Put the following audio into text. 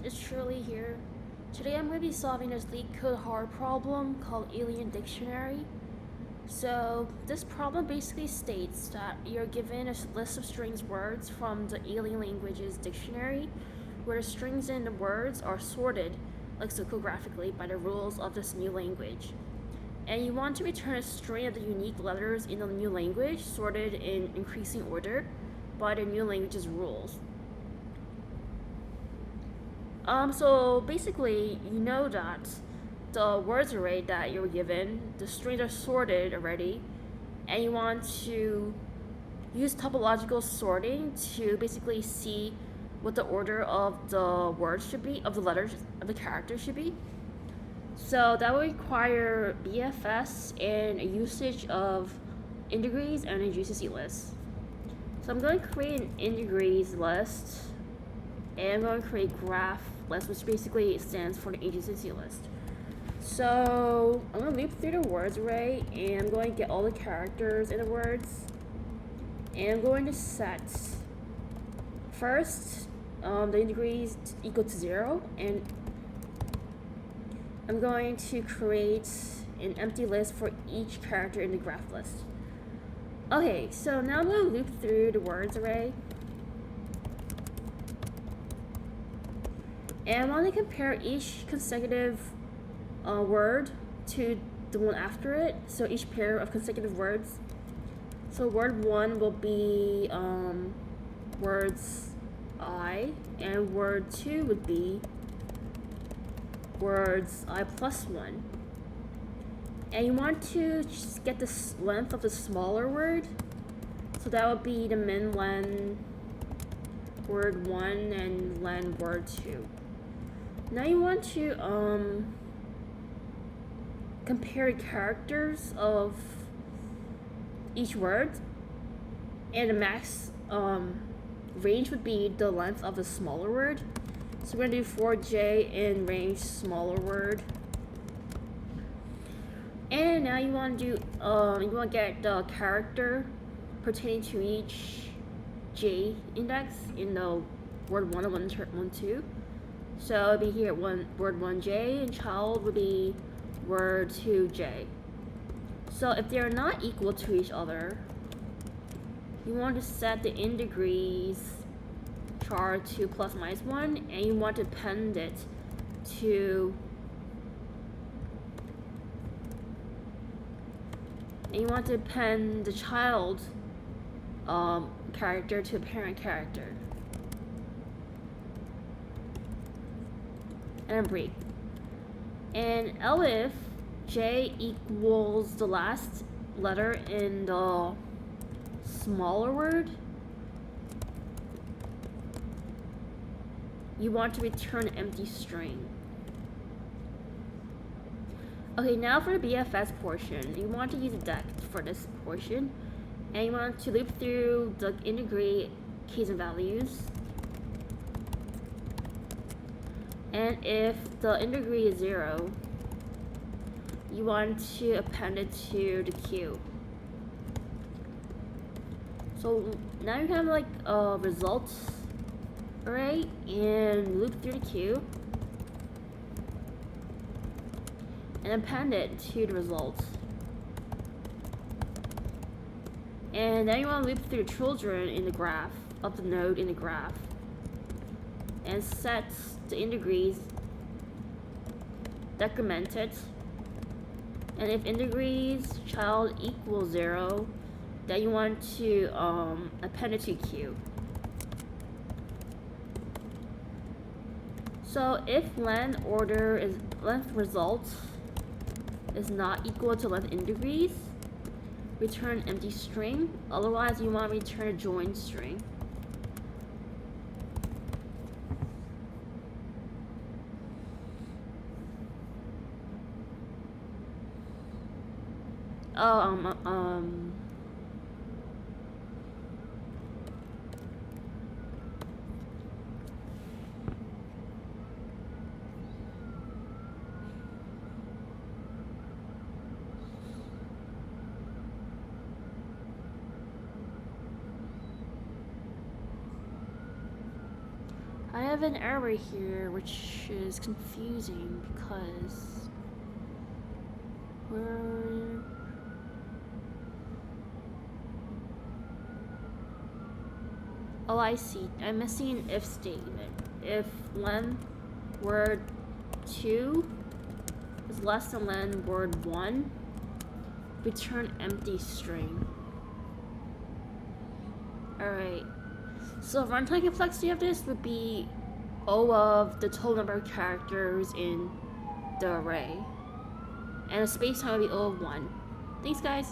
it's Shirley here. Today I'm going to be solving this Leetcode hard problem called Alien Dictionary. So this problem basically states that you're given a list of strings words from the alien languages dictionary, where the strings and the words are sorted lexicographically by the rules of this new language. And you want to return a string of the unique letters in the new language sorted in increasing order by the new language's rules. So basically, you know that the words array that you were given, the strings are sorted already, and you want to use topological sorting to basically see what the order of the words should be, of the letters, of the characters should be. So that would require BFS and a usage of indegrees and a GCC list. So I'm going to create an indegrees list, and I'm going to create graph list, which basically stands for the agency list. So I'm going to loop through the words array, and I'm going to get all the characters in the words, and I'm going to set first the indegrees equal to 0, and I'm going to create an empty list for each character in the graph list. Okay, so now I'm going to loop through the words array. And I want to compare each consecutive word to the one after it, so each pair of consecutive words. So word 1 will be words I, and word 2 would be words I plus 1. And you want to just get the length of the smaller word, so that would be the min len word 1 and len word 2. Now you want to compare characters of each word, and the max range would be the length of the smaller word. So we're going to do 4j in range smaller word. And now you want to do you want to get the character pertaining to each j index in the word 1 and 1, 2. So it'd be here word 1j, and child would be word 2j. So if they are not equal to each other, you want to set the indegrees char to plus minus 1, and you want to append it to append the child character to a parent character. And break. And if j equals the last letter in the smaller word, you want to return an empty string. Okay, now for the BFS portion, you want to use a dect for this portion, and you want to loop through the integrate keys and values. And if the integree is 0, you want to append it to the queue. So now you have like a result array, and loop through the queue and append it to the results. And then you want to loop through the children in the graph of the node in the graph, and set the indegrees decremented. And if indegrees child equals 0, then you want to append it to queue. So if length result is not equal to length indegrees, return empty string. Otherwise, you want to return a join string. I have an error here, which is confusing because we're... Oh, I see. I'm missing an if statement. If len word 2 is less than len word 1, return empty string. Alright. So runtime complexity of this would be O of the total number of characters in the array. And the space time would be O of 1. Thanks, guys.